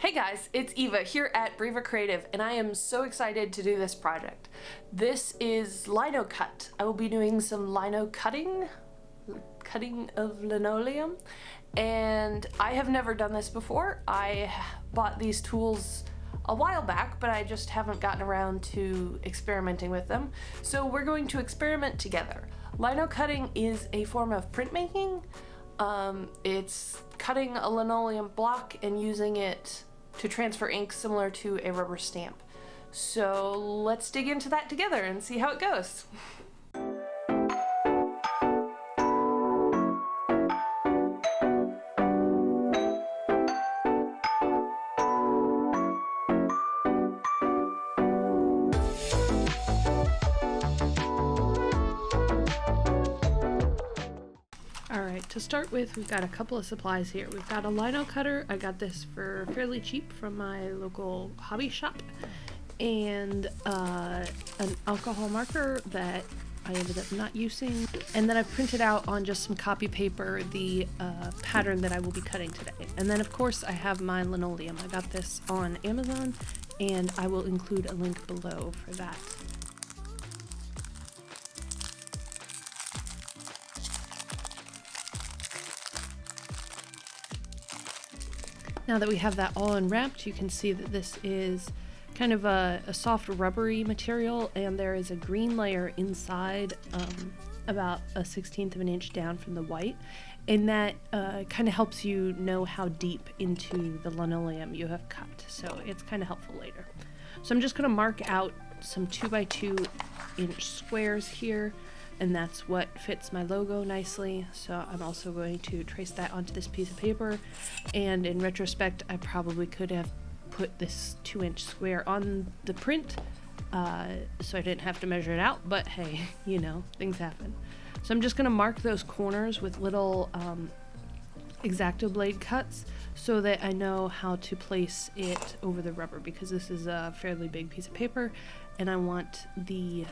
Hey guys, it's Eva here at Breva Creative, and I am so excited to do this project. This is Linocut. I will be doing some lino cutting of linoleum, and I have never done this before. I bought these tools a while back, but I just haven't gotten around to experimenting with them. So we're going to experiment together. Lino cutting is a form of printmaking. It's cutting a linoleum block and using it to transfer ink similar to a rubber stamp. So let's dig into that together and see how it goes. Alright, to start with, we've got a couple of supplies here. We've got a lino cutter. I got this for fairly cheap from my local hobby shop. And an alcohol marker that I ended up not using. And then I've printed out on just some copy paper the pattern that I will be cutting today. And then of course I have my linoleum. I got this on Amazon, and I will include a link below for that. Now that we have that all unwrapped, you can see that this is kind of a soft rubbery material, and there is a green layer inside, about a 1/16 of an inch down from the white, and that kind of helps you know how deep into the linoleum you have cut, so it's kind of helpful later. So I'm just going to mark out some 2x2 inch squares here, and that's what fits my logo nicely. So I'm also going to trace that onto this piece of paper, and in retrospect I probably could have put this 2-inch square on the print so I didn't have to measure it out, but hey, you know, things happen. So I'm just going to mark those corners with little X-Acto blade cuts so that I know how to place it over the rubber, because this is a fairly big piece of paper and I want the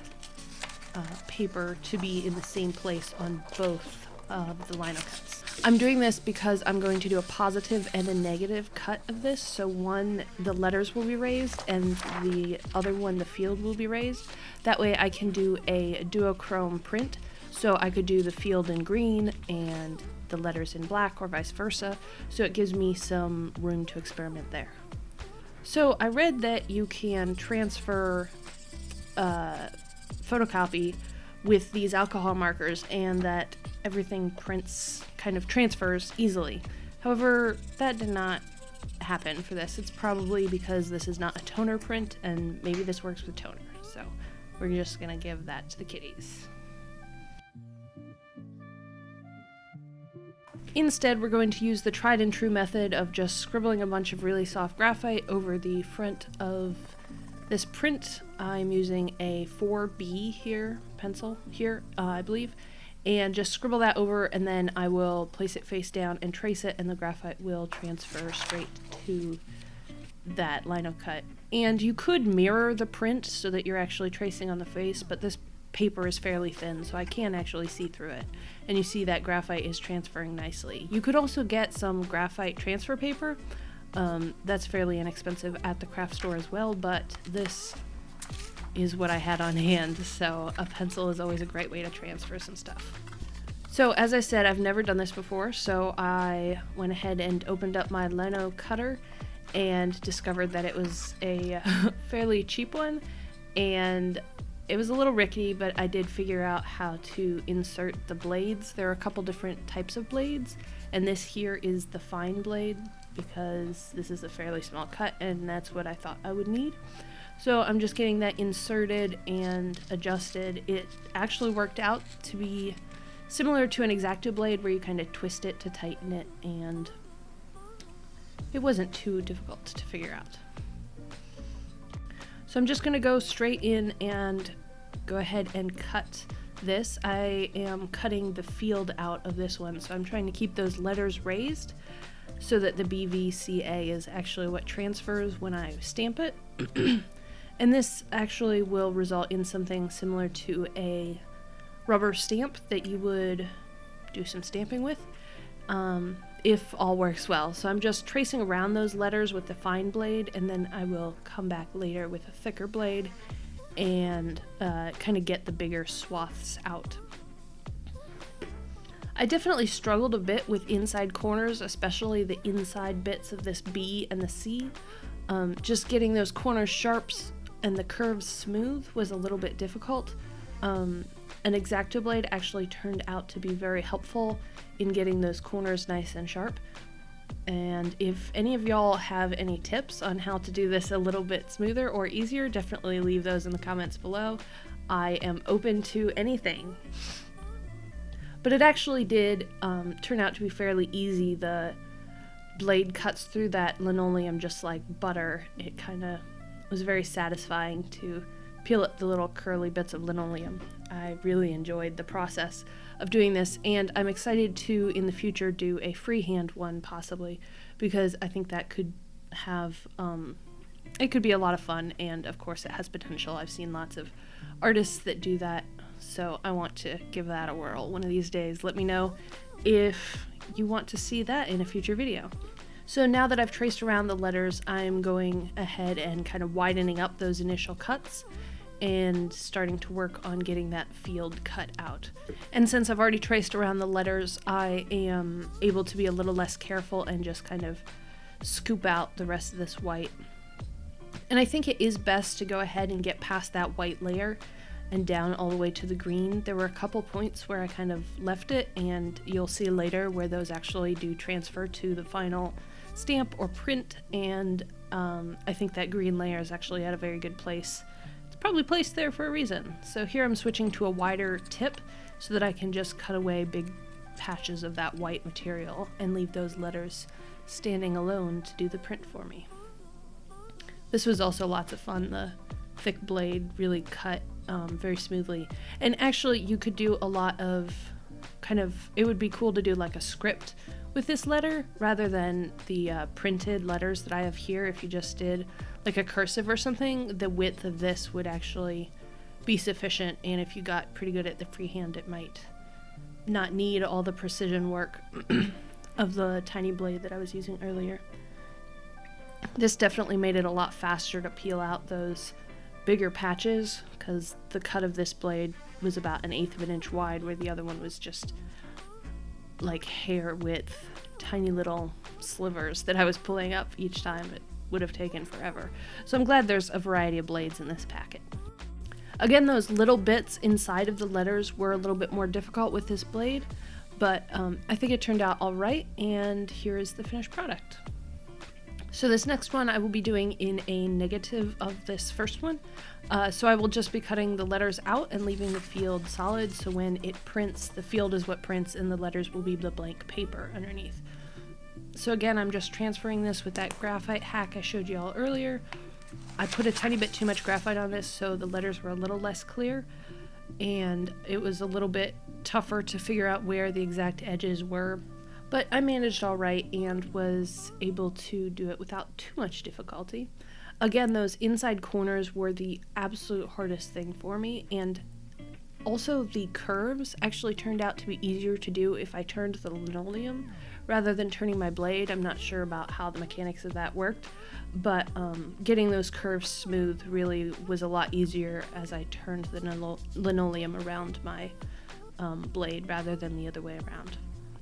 paper to be in the same place on both of the lino cuts. I'm doing this because I'm going to do a positive and a negative cut of this. So one, the letters will be raised, and the other one, the field, will be raised. That way I can do a duochrome print. So I could do the field in green and the letters in black, or vice versa. So it gives me some room to experiment there. So I read that you can transfer photocopy with these alcohol markers, and that everything kind of transfers easily. However, that did not happen for this. It's probably because this is not a toner print, and maybe this works with toner. So we're just gonna give that to the kitties. Instead, we're going to use the tried and true method of just scribbling a bunch of really soft graphite over the front of this print. I'm using a 4B here, pencil here, I believe, and just scribble that over, and then I will place it face down and trace it, and the graphite will transfer straight to that lino cut. And you could mirror the print so that you're actually tracing on the face, but this paper is fairly thin, so I can't actually see through it. And you see that graphite is transferring nicely. You could also get some graphite transfer paper. That's fairly inexpensive at the craft store as well, but this is what I had on hand, so a pencil is always a great way to transfer some stuff. So as I said, I've never done this before, so I went ahead and opened up my lino cutter and discovered that it was a fairly cheap one, and it was a little rickety, but I did figure out how to insert the blades. There are a couple different types of blades, and this here is the fine blade, because this is a fairly small cut and that's what I thought I would need. So I'm just getting that inserted and adjusted. It actually worked out to be similar to an X-Acto blade where you kind of twist it to tighten it, and it wasn't too difficult to figure out. So I'm just going to go straight in and go ahead and cut this. I am cutting the field out of this one, so I'm trying to keep those letters raised so that the BVCA is actually what transfers when I stamp it. And this actually will result in something similar to a rubber stamp that you would do some stamping with. if all works well. So I'm just tracing around those letters with the fine blade, and then I will come back later with a thicker blade and kind of get the bigger swaths out. I definitely struggled a bit with inside corners, especially the inside bits of this B and the C. Just getting those corners sharps and the curves smooth was a little bit difficult. An X-Acto blade actually turned out to be very helpful in getting those corners nice and sharp. And if any of y'all have any tips on how to do this a little bit smoother or easier, definitely leave those in the comments below. I am open to anything. But it actually did turn out to be fairly easy. The blade cuts through that linoleum just like butter. It kind of was very satisfying to peel up the little curly bits of linoleum. I really enjoyed the process of doing this, and I'm excited to in the future do a freehand one possibly, because I think that could have it could be a lot of fun, and of course it has potential. I've seen lots of artists that do that, so I want to give that a whirl one of these days. Let me know if you want to see that in a future video. So now that I've traced around the letters, I'm going ahead and kind of widening up those initial cuts and starting to work on getting that field cut out. And since I've already traced around the letters, I am able to be a little less careful and just kind of scoop out the rest of this white. And I think it is best to go ahead and get past that white layer and down all the way to the green. There were a couple points where I kind of left it, and you'll see later where those actually do transfer to the final stamp or print, and I think that green layer is actually at a very good place. It's probably placed there for a reason. So here I'm switching to a wider tip so that I can just cut away big patches of that white material and leave those letters standing alone to do the print for me. This was also lots of fun. The thick blade really cut very smoothly, and actually you could do a lot of it would be cool to do like a script with this letter rather than the printed letters that I have here. If you just did like a cursive or something, the width of this would actually be sufficient, and if you got pretty good at the freehand, it might not need all the precision work of the tiny blade that I was using earlier. This definitely made it a lot faster to peel out those bigger patches, because the cut of this blade was about 1/8 of an inch wide, where the other one was just like hair width, tiny little slivers that I was pulling up each time. It would have taken forever. So I'm glad there's a variety of blades in this packet. Again, those little bits inside of the letters were a little bit more difficult with this blade, but I think it turned out all right, and here is the finished product. So this next one I will be doing in a negative of this first one. So I will just be cutting the letters out and leaving the field solid, so when it prints, the field is what prints and the letters will be the blank paper underneath. So again, I'm just transferring this with that graphite hack I showed you all earlier. I put a tiny bit too much graphite on this, so the letters were a little less clear, and it was a little bit tougher to figure out where the exact edges were. But I managed all right and was able to do it without too much difficulty. Again, those inside corners were the absolute hardest thing for me, and also the curves actually turned out to be easier to do if I turned the linoleum rather than turning my blade. I'm not sure about how the mechanics of that worked, but getting those curves smooth really was a lot easier as I turned the linoleum around my blade rather than the other way around.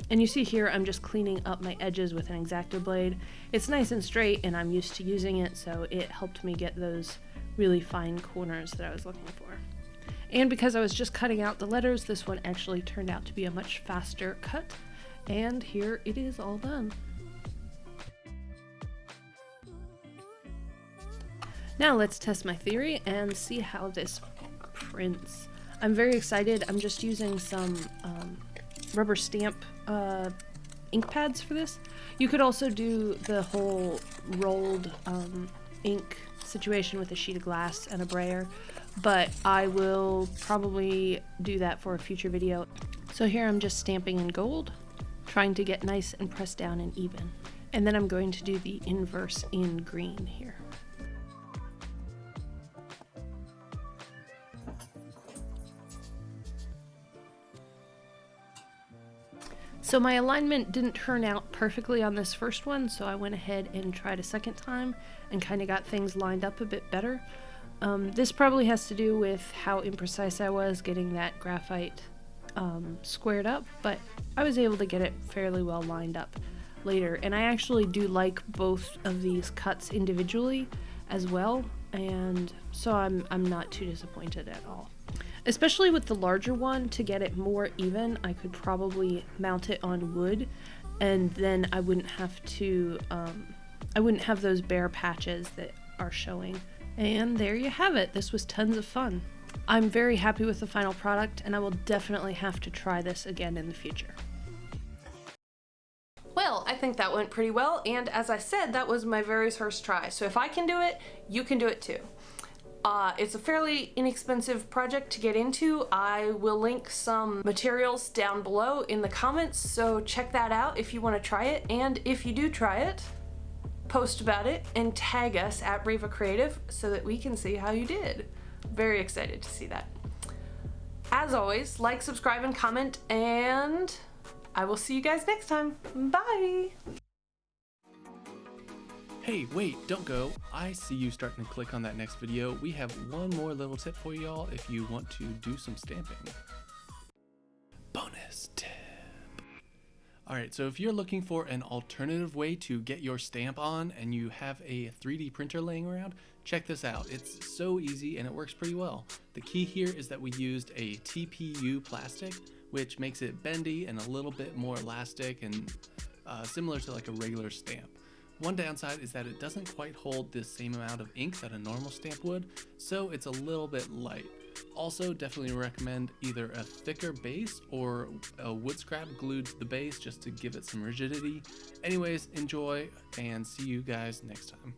And you see here I'm just cleaning up my edges with an X-Acto blade. It's nice and straight and I'm used to using it, so it helped me get those really fine corners that I was looking for. And because I was just cutting out the letters, this one actually turned out to be a much faster cut. And here it is all done. Now let's test my theory and see how this prints. I'm very excited. I'm just using some rubber stamp ink pads for this. You could also do the whole rolled ink situation with a sheet of glass and a brayer, but I will probably do that for a future video. So here I'm just stamping in gold, trying to get nice and pressed down and even. And then I'm going to do the inverse in green here. So my alignment didn't turn out perfectly on this first one, so I went ahead and tried a second time and kind of got things lined up a bit better. This probably has to do with how imprecise I was getting that graphite squared up, but I was able to get it fairly well lined up later. And I actually do like both of these cuts individually as well, and so I'm not too disappointed at all. Especially with the larger one, to get it more even, I could probably mount it on wood, and then I wouldn't have to, I wouldn't have those bare patches that are showing. And there you have it. This was tons of fun. I'm very happy with the final product, and I will definitely have to try this again in the future. Well, I think that went pretty well, and as I said, that was my very first try. So if I can do it, you can do it too. It's a fairly inexpensive project to get into. I will link some materials down below in the comments, so check that out if you want to try it. And if you do try it, post about it and tag us at Reva Creative so that we can see how you did. Very excited to see that. As always, like, subscribe, and comment, and I will see you guys next time. Bye! Hey, wait, don't go. I see you starting to click on that next video. We have one more little tip for y'all if you want to do some stamping. Bonus tip. Alright, so if you're looking for an alternative way to get your stamp on and you have a 3D printer laying around, check this out. It's so easy and it works pretty well. The key here is that we used a TPU plastic, which makes it bendy and a little bit more elastic and similar to like a regular stamp. One downside is that it doesn't quite hold the same amount of ink that a normal stamp would, so it's a little bit light. Also, definitely recommend either a thicker base or a wood scrap glued to the base just to give it some rigidity. Anyways, enjoy and see you guys next time.